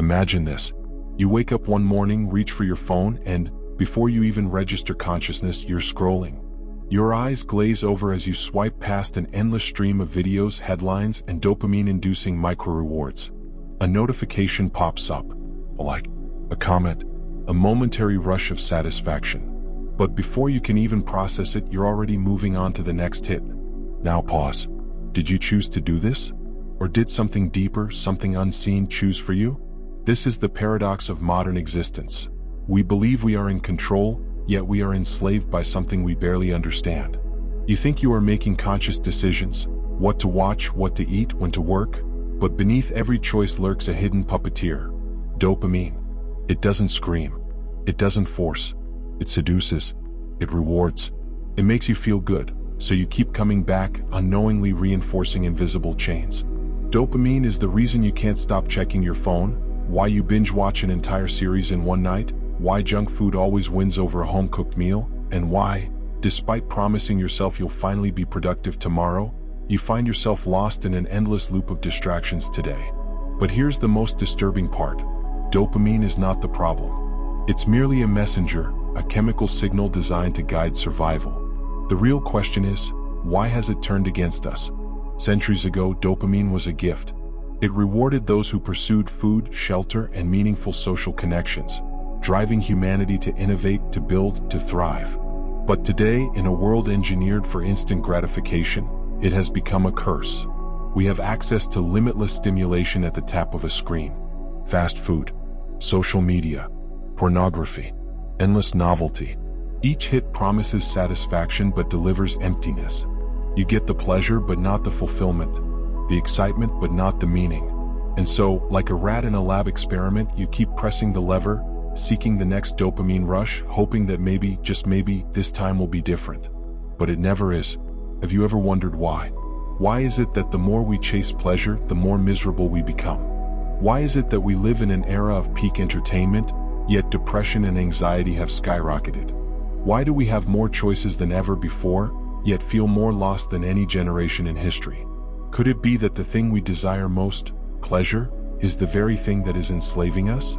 Imagine this. You wake up one morning, reach for your phone, and before you even register consciousness, you're scrolling. Your eyes glaze over as you swipe past an endless stream of videos, headlines, and dopamine-inducing micro-rewards. A notification pops up, a like, a comment, a momentary rush of satisfaction. But before you can even process it, you're already moving on to the next hit. Now pause. Did you choose to do this? Or did something deeper, something unseen choose for you? This is the paradox of modern existence. We believe we are in control, yet we are enslaved by something we barely understand. You think you are making conscious decisions, what to watch, what to eat, when to work, but beneath every choice lurks a hidden puppeteer, dopamine. It doesn't scream. It doesn't force. It seduces. It rewards. It makes you feel good, so you keep coming back, unknowingly reinforcing invisible chains. Dopamine is the reason you can't stop checking your phone, why you binge watch an entire series in one night, why junk food always wins over a home-cooked meal, and why, despite promising yourself you'll finally be productive tomorrow, you find yourself lost in an endless loop of distractions today. But here's the most disturbing part. Dopamine is not the problem. It's merely a messenger, a chemical signal designed to guide survival. The real question is, why has it turned against us? Centuries ago, dopamine was a gift. It rewarded those who pursued food, shelter, and meaningful social connections, driving humanity to innovate, to build, to thrive. But today, in a world engineered for instant gratification, it has become a curse. We have access to limitless stimulation at the tap of a screen. Fast food, social media, pornography, endless novelty. Each hit promises satisfaction but delivers emptiness. You get the pleasure but not the fulfillment, the excitement but not the meaning. And so, like a rat in a lab experiment, you keep pressing the lever, seeking the next dopamine rush, hoping that maybe, just maybe, this time will be different. But it never is. Have you ever wondered why? Why is it that the more we chase pleasure, the more miserable we become? Why is it that we live in an era of peak entertainment, yet depression and anxiety have skyrocketed? Why do we have more choices than ever before, yet feel more lost than any generation in history? Could it be that the thing we desire most, pleasure, is the very thing that is enslaving us?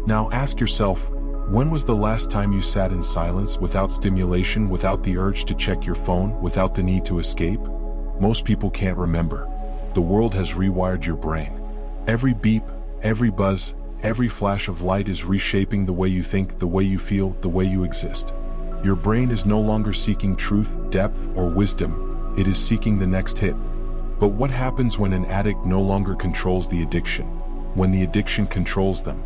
Now ask yourself, when was the last time you sat in silence, without stimulation, without the urge to check your phone, without the need to escape? Most people can't remember. The world has rewired your brain. Every beep, every buzz, every flash of light is reshaping the way you think, the way you feel, the way you exist. Your brain is no longer seeking truth, depth, or wisdom. It is seeking the next hit. But what happens when an addict no longer controls the addiction? When the addiction controls them?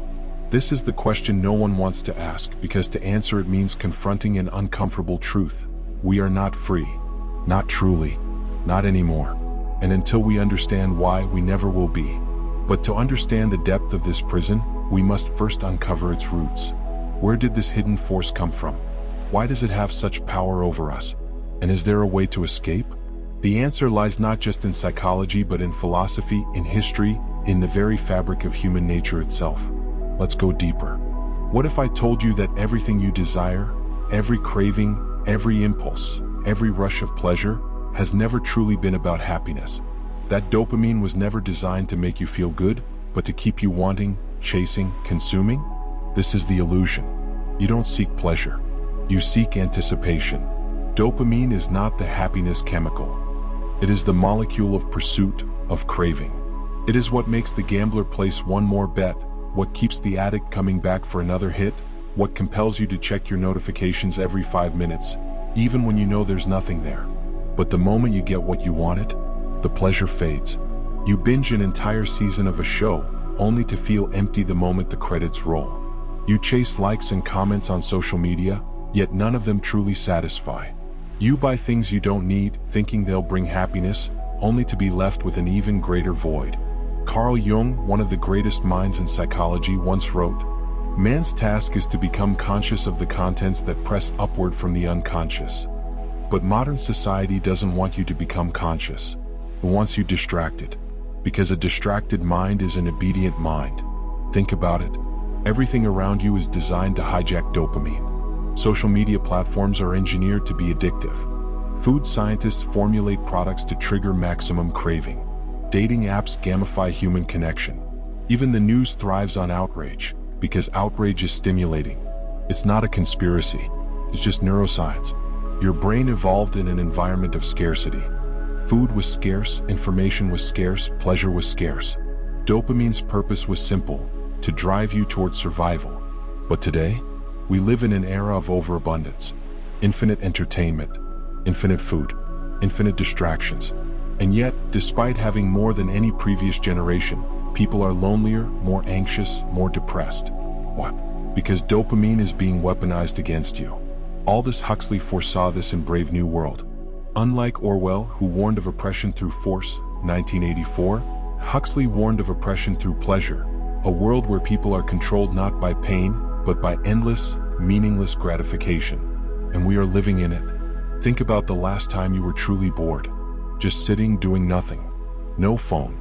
This is the question no one wants to ask, because to answer it means confronting an uncomfortable truth. We are not free. Not truly. Not anymore. And until we understand why, we never will be. But to understand the depth of this prison, we must first uncover its roots. Where did this hidden force come from? Why does it have such power over us? And is there a way to escape? The answer lies not just in psychology but in philosophy, in history, in the very fabric of human nature itself. Let's go deeper. What if I told you that everything you desire, every craving, every impulse, every rush of pleasure, has never truly been about happiness? That dopamine was never designed to make you feel good, but to keep you wanting, chasing, consuming? This is the illusion. You don't seek pleasure. You seek anticipation. Dopamine is not the happiness chemical. It is the molecule of pursuit, of craving. It is what makes the gambler place one more bet, what keeps the addict coming back for another hit, what compels you to check your notifications every 5 minutes, even when you know there's nothing there. But the moment you get what you wanted, the pleasure fades. You binge an entire season of a show, only to feel empty the moment the credits roll. You chase likes and comments on social media, yet none of them truly satisfy. You buy things you don't need, thinking they'll bring happiness, only to be left with an even greater void. Carl Jung, one of the greatest minds in psychology, once wrote, "Man's task is to become conscious of the contents that press upward from the unconscious." But modern society doesn't want you to become conscious. It wants you distracted. Because a distracted mind is an obedient mind. Think about it. Everything around you is designed to hijack dopamine. Social media platforms are engineered to be addictive. Food scientists formulate products to trigger maximum craving. Dating apps gamify human connection. Even the news thrives on outrage, because outrage is stimulating. It's not a conspiracy, it's just neuroscience. Your brain evolved in an environment of scarcity. Food was scarce, information was scarce, pleasure was scarce. Dopamine's purpose was simple, to drive you towards survival. But today, we live in an era of overabundance. Infinite entertainment, infinite food, infinite distractions. And yet, despite having more than any previous generation, people are lonelier, more anxious, more depressed. Why? Because dopamine is being weaponized against you. Aldous Huxley foresaw this in Brave New World. Unlike Orwell, who warned of oppression through force, 1984, Huxley warned of oppression through pleasure, a world where people are controlled not by pain, but by endless, meaningless gratification. And we are living in it. Think about the last time you were truly bored. Just sitting doing nothing. No phone,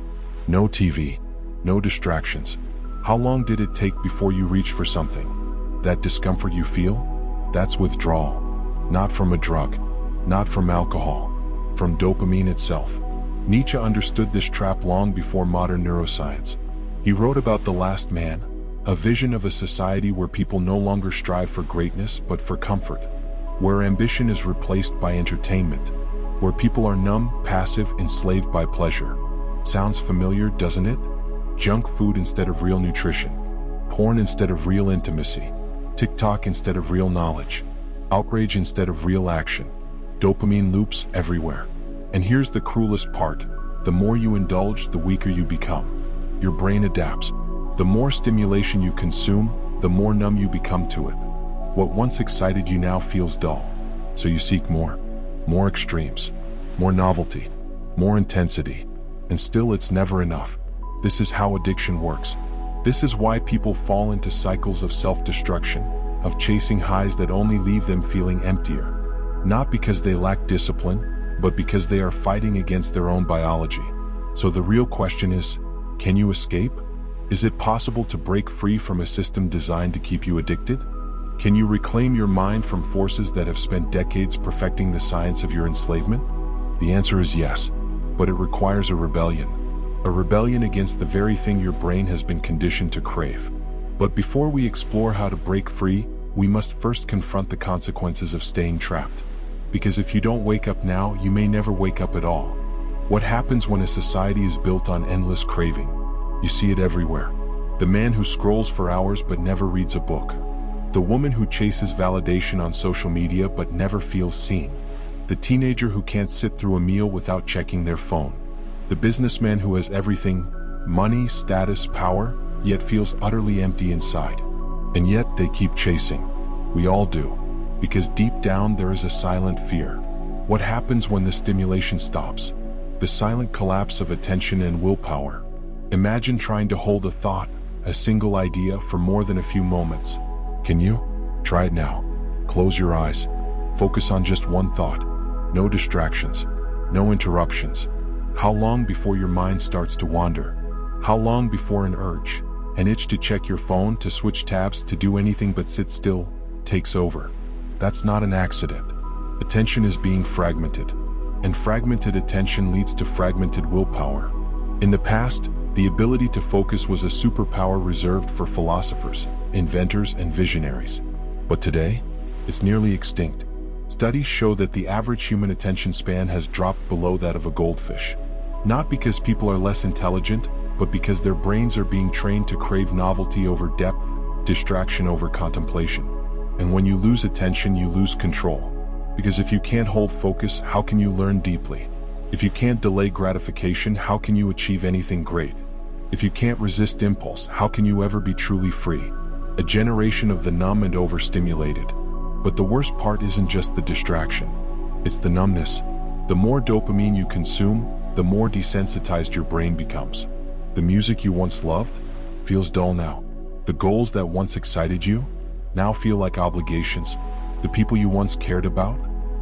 no TV, no distractions. How long did it take before you reached for something? That discomfort you feel? That's withdrawal. Not from a drug, not from alcohol, from dopamine itself. Nietzsche understood this trap long before modern neuroscience. He wrote about The Last Man, a vision of a society where people no longer strive for greatness but for comfort, where ambition is replaced by entertainment, where people are numb, passive, enslaved by pleasure. Sounds familiar, doesn't it? Junk food instead of real nutrition, porn instead of real intimacy, TikTok instead of real knowledge, outrage instead of real action, dopamine loops everywhere. And here's the cruelest part: the more you indulge, the weaker you become. Your brain adapts. The more stimulation you consume, the more numb you become to it. What once excited you now feels dull. So you seek more extremes, more novelty, more intensity. And still it's never enough. This is how addiction works. This is why people fall into cycles of self-destruction, of chasing highs that only leave them feeling emptier. Not because they lack discipline, but because they are fighting against their own biology. So the real question is, can you escape? Is it possible to break free from a system designed to keep you addicted? Can you reclaim your mind from forces that have spent decades perfecting the science of your enslavement? The answer is yes, but it requires a rebellion. A rebellion against the very thing your brain has been conditioned to crave. But before we explore how to break free, we must first confront the consequences of staying trapped. Because if you don't wake up now, you may never wake up at all. What happens when a society is built on endless craving? You see it everywhere. The man who scrolls for hours but never reads a book. The woman who chases validation on social media but never feels seen. The teenager who can't sit through a meal without checking their phone. The businessman who has everything, money, status, power, yet feels utterly empty inside. And yet they keep chasing. We all do. Because deep down there is a silent fear. What happens when the stimulation stops? The silent collapse of attention and willpower. Imagine trying to hold a thought, a single idea, for more than a few moments. Can you? Try it now. Close your eyes. Focus on just one thought. No distractions. No interruptions. How long before your mind starts to wander? How long before an urge, an itch to check your phone, to switch tabs, to do anything but sit still, takes over? That's not an accident. Attention is being fragmented. And fragmented attention leads to fragmented willpower. In the past, the ability to focus was a superpower reserved for philosophers, inventors, and visionaries. But today, it's nearly extinct. Studies show that the average human attention span has dropped below that of a goldfish. Not because people are less intelligent, but because their brains are being trained to crave novelty over depth, distraction over contemplation. And when you lose attention, you lose control. Because if you can't hold focus, how can you learn deeply? If you can't delay gratification, how can you achieve anything great? If you can't resist impulse, how can you ever be truly free? A generation of the numb and overstimulated. But the worst part isn't just the distraction. It's the numbness. The more dopamine you consume, the more desensitized your brain becomes. The music you once loved feels dull now. The goals that once excited you now feel like obligations. The people you once cared about,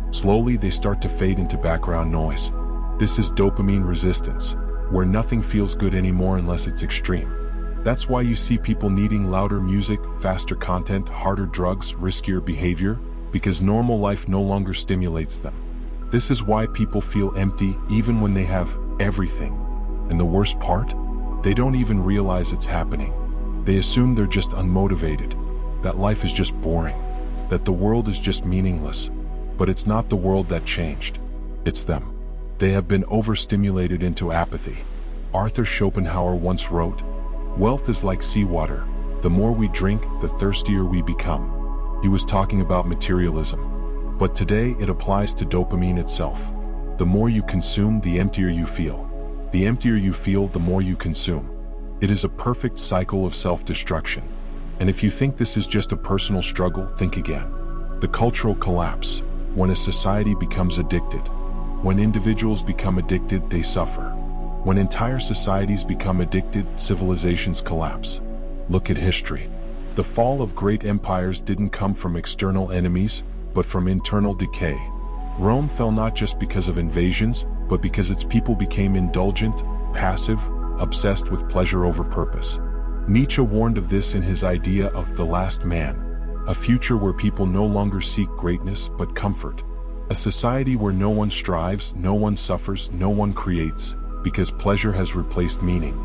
slowly they start to fade into background noise. This is dopamine resistance, where nothing feels good anymore unless it's extreme. That's why you see people needing louder music, faster content, harder drugs, riskier behavior, because normal life no longer stimulates them. This is why people feel empty even when they have everything. And the worst part? They don't even realize it's happening. They assume they're just unmotivated, that life is just boring, that the world is just meaningless. But it's not the world that changed. It's them. They have been overstimulated into apathy. Arthur Schopenhauer once wrote, "Wealth is like seawater. The more we drink, the thirstier we become." He was talking about materialism. But today it applies to dopamine itself. The more you consume, the emptier you feel. The emptier you feel, the more you consume. It is a perfect cycle of self-destruction. And if you think this is just a personal struggle, think again. The cultural collapse. When a society becomes addicted. When individuals become addicted, they suffer. When entire societies become addicted, civilizations collapse. Look at history. The fall of great empires didn't come from external enemies, but from internal decay. Rome fell not just because of invasions, but because its people became indulgent, passive, obsessed with pleasure over purpose. Nietzsche warned of this in his idea of the last man, a future where people no longer seek greatness but comfort. A society where no one strives, no one suffers, no one creates, because pleasure has replaced meaning.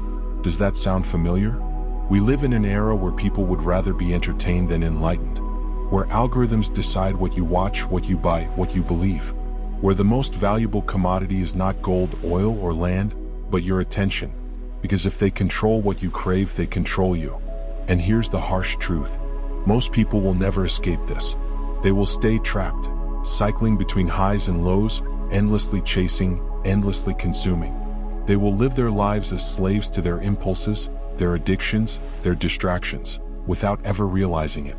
Does that sound familiar? We live in an era where people would rather be entertained than enlightened, where algorithms decide what you watch, what you buy, what you believe, where the most valuable commodity is not gold, oil, or land, but your attention. Because if they control what you crave, they control you. And here's the harsh truth. Most people will never escape this. They will stay trapped, cycling between highs and lows, endlessly chasing, endlessly consuming. They will live their lives as slaves to their impulses, their addictions, their distractions, without ever realizing it.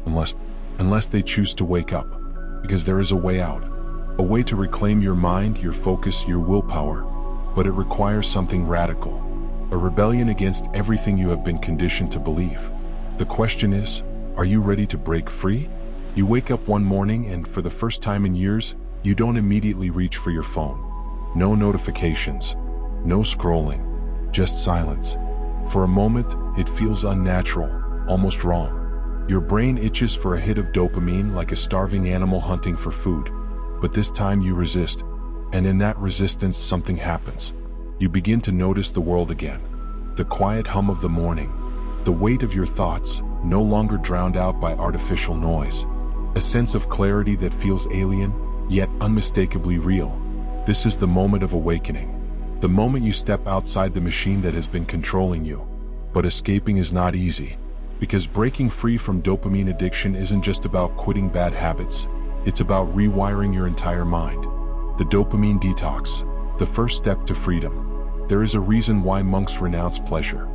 Unless they choose to wake up. Because there is a way out. A way to reclaim your mind, your focus, your willpower. But it requires something radical. A rebellion against everything you have been conditioned to believe. The question is, are you ready to break free? You wake up one morning and for the first time in years, you don't immediately reach for your phone. No notifications, no scrolling, just silence. For a moment, it feels unnatural, almost wrong. Your brain itches for a hit of dopamine like a starving animal hunting for food. But this time you resist, and in that resistance something happens. You begin to notice the world again. The quiet hum of the morning. The weight of your thoughts, no longer drowned out by artificial noise. A sense of clarity that feels alien, yet unmistakably real. This is the moment of awakening. The moment you step outside the machine that has been controlling you. But escaping is not easy. Because breaking free from dopamine addiction isn't just about quitting bad habits. It's about rewiring your entire mind. The dopamine detox. The first step to freedom. There is a reason why monks renounce pleasure.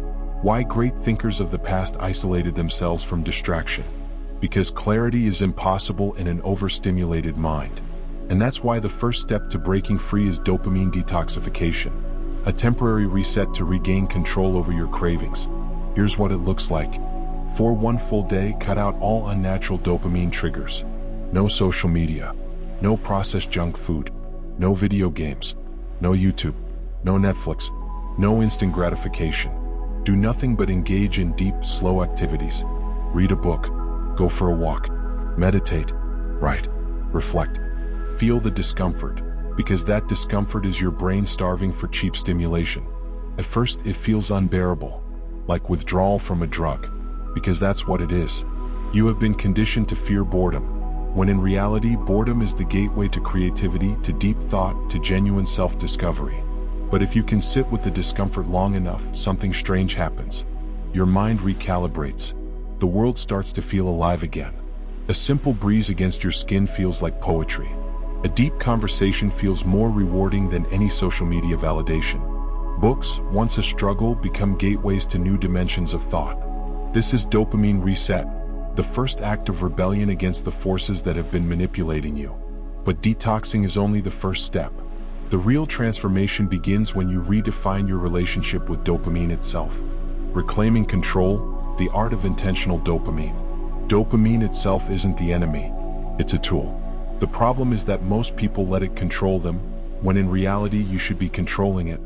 Why great thinkers of the past isolated themselves from distraction. Because clarity is impossible in an overstimulated mind. And that's why the first step to breaking free is dopamine detoxification. A temporary reset to regain control over your cravings. Here's what it looks like. For one full day, cut out all unnatural dopamine triggers. No social media. No processed junk food. No video games. No YouTube. No Netflix. No instant gratification. Do nothing but engage in deep, slow activities. Read a book. Go for a walk. Meditate. Write. Reflect. Feel the discomfort, because that discomfort is your brain starving for cheap stimulation. At first, it feels unbearable, like withdrawal from a drug, because that's what it is. You have been conditioned to fear boredom, when in reality, boredom is the gateway to creativity, to deep thought, to genuine self-discovery. But if you can sit with the discomfort long enough, something strange happens. Your mind recalibrates. The world starts to feel alive again. A simple breeze against your skin feels like poetry. A deep conversation feels more rewarding than any social media validation. Books, once a struggle, become gateways to new dimensions of thought. This is dopamine reset, the first act of rebellion against the forces that have been manipulating you. But detoxing is only the first step. The real transformation begins when you redefine your relationship with dopamine itself. Reclaiming control, the art of intentional dopamine. Dopamine itself isn't the enemy, it's a tool. The problem is that most people let it control them, when in reality you should be controlling it.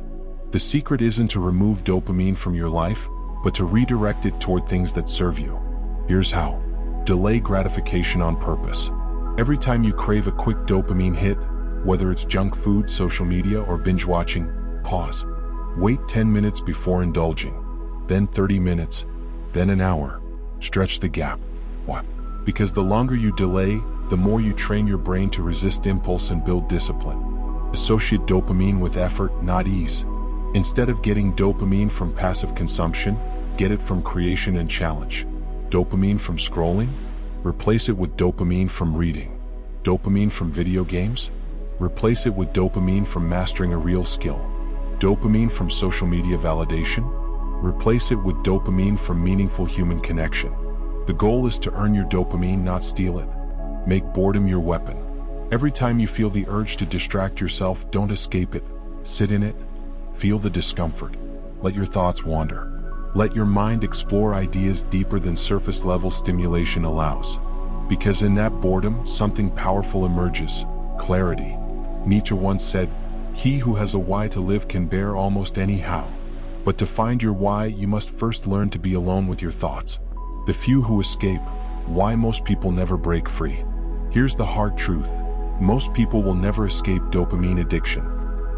The secret isn't to remove dopamine from your life, but to redirect it toward things that serve you. Here's how. Delay gratification on purpose. Every time you crave a quick dopamine hit, whether it's junk food, social media, or binge watching, pause. Wait 10 minutes before indulging, then 30 minutes, then an hour. Stretch the gap. Why? Because the longer you delay, the more you train your brain to resist impulse and build discipline. Associate dopamine with effort, not ease. Instead of getting dopamine from passive consumption, get it from creation and challenge. Dopamine from scrolling? Replace it with dopamine from reading. Dopamine from video games? Replace it with dopamine from mastering a real skill. Dopamine from social media validation? Replace it with dopamine from meaningful human connection. The goal is to earn your dopamine, not steal it. Make boredom your weapon. Every time you feel the urge to distract yourself, don't escape it. Sit in it. Feel the discomfort. Let your thoughts wander. Let your mind explore ideas deeper than surface-level stimulation allows. Because in that boredom, something powerful emerges. Clarity. Nietzsche once said, "He who has a why to live can bear almost any how." But to find your why, you must first learn to be alone with your thoughts. The few who escape. Why most people never break free. Here's the hard truth. Most people will never escape dopamine addiction.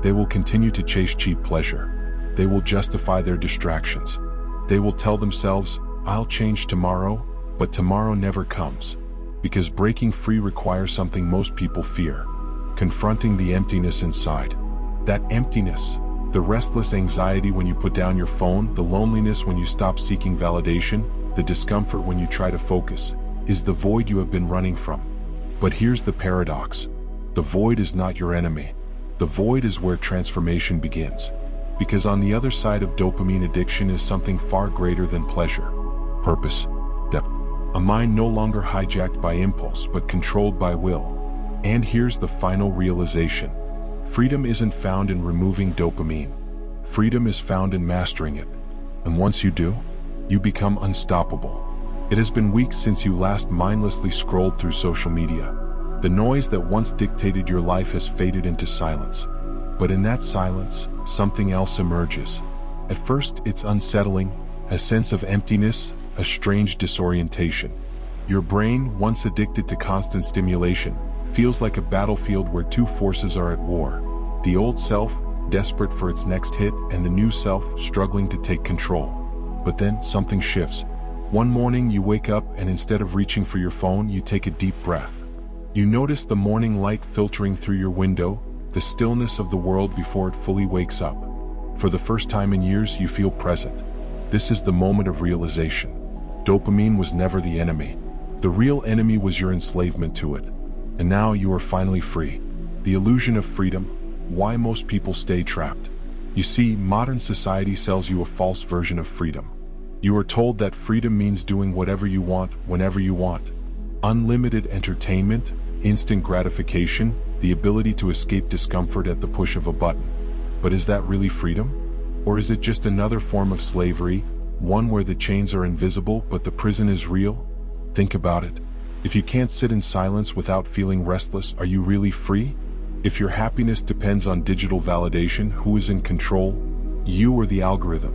They will continue to chase cheap pleasure. They will justify their distractions. They will tell themselves, "I'll change tomorrow," but tomorrow never comes. Because breaking free requires something most people fear. Confronting the emptiness inside. That emptiness, the restless anxiety when you put down your phone, the loneliness when you stop seeking validation, the discomfort when you try to focus, is the void you have been running from. But here's the paradox. The void is not your enemy. The void is where transformation begins. Because on the other side of dopamine addiction is something far greater than pleasure. Purpose. Depth. A mind no longer hijacked by impulse but controlled by will. And here's the final realization. Freedom isn't found in removing dopamine. Freedom is found in mastering it. And once you do, you become unstoppable. It has been weeks since you last mindlessly scrolled through social media. The noise that once dictated your life has faded into silence. But in that silence, something else emerges. At first, it's unsettling, a sense of emptiness, a strange disorientation. Your brain, once addicted to constant stimulation, feels like a battlefield where two forces are at war. The old self, desperate for its next hit, and the new self, struggling to take control. But then, something shifts. One morning you wake up and instead of reaching for your phone, you take a deep breath. You notice the morning light filtering through your window, the stillness of the world before it fully wakes up. For the first time in years, you feel present. This is the moment of realization. Dopamine was never the enemy. The real enemy was your enslavement to it. And now you are finally free. The illusion of freedom, why most people stay trapped. You see, modern society sells you a false version of freedom. You are told that freedom means doing whatever you want, whenever you want. Unlimited entertainment, instant gratification, the ability to escape discomfort at the push of a button. But is that really freedom? Or is it just another form of slavery, one where the chains are invisible but the prison is real? Think about it. If you can't sit in silence without feeling restless, are you really free? If your happiness depends on digital validation, who is in control? You or the algorithm?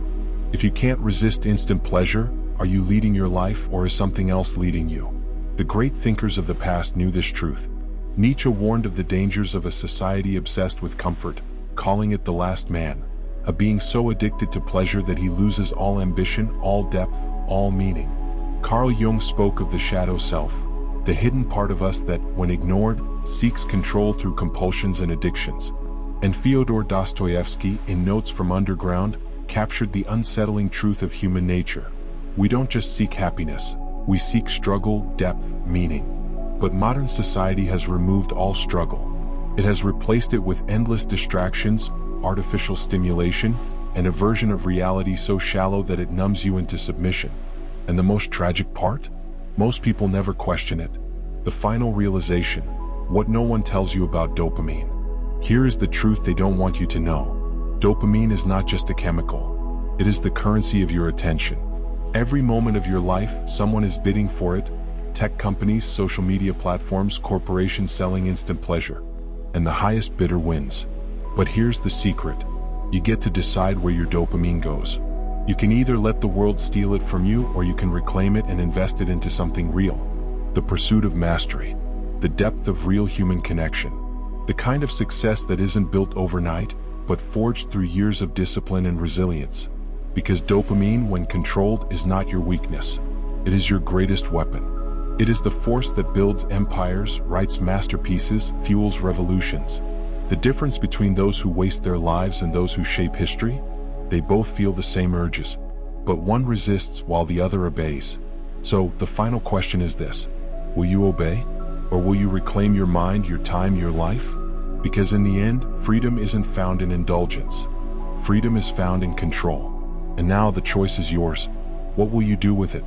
If you can't resist instant pleasure, are you leading your life or is something else leading you? The great thinkers of the past knew this truth. Nietzsche warned of the dangers of a society obsessed with comfort, calling it the last man, a being so addicted to pleasure that he loses all ambition, all depth, all meaning. Carl Jung spoke of the shadow self, the hidden part of us that, when ignored, seeks control through compulsions and addictions. And Fyodor Dostoevsky, in Notes from Underground, captured the unsettling truth of human nature. We don't just seek happiness, we seek struggle, depth, meaning. But modern society has removed all struggle. It has replaced it with endless distractions, artificial stimulation, and a version of reality so shallow that it numbs you into submission. And the most tragic part? Most people never question it. The final realization, what no one tells you about dopamine. Here is the truth they don't want you to know. Dopamine is not just a chemical. It is the currency of your attention. Every moment of your life, someone is bidding for it. Tech companies, social media platforms, corporations selling instant pleasure. And the highest bidder wins. But here's the secret. You get to decide where your dopamine goes. You can either let the world steal it from you or you can reclaim it and invest it into something real. The pursuit of mastery. The depth of real human connection. The kind of success that isn't built overnight, but forged through years of discipline and resilience. Because dopamine, when controlled, is not your weakness. It is your greatest weapon. It is the force that builds empires, writes masterpieces, fuels revolutions. The difference between those who waste their lives and those who shape history? They both feel the same urges, but one resists while the other obeys. So, the final question is this: will you obey? Or will you reclaim your mind, your time, your life? Because in the end, freedom isn't found in indulgence. Freedom is found in control. And now the choice is yours. What will you do with it?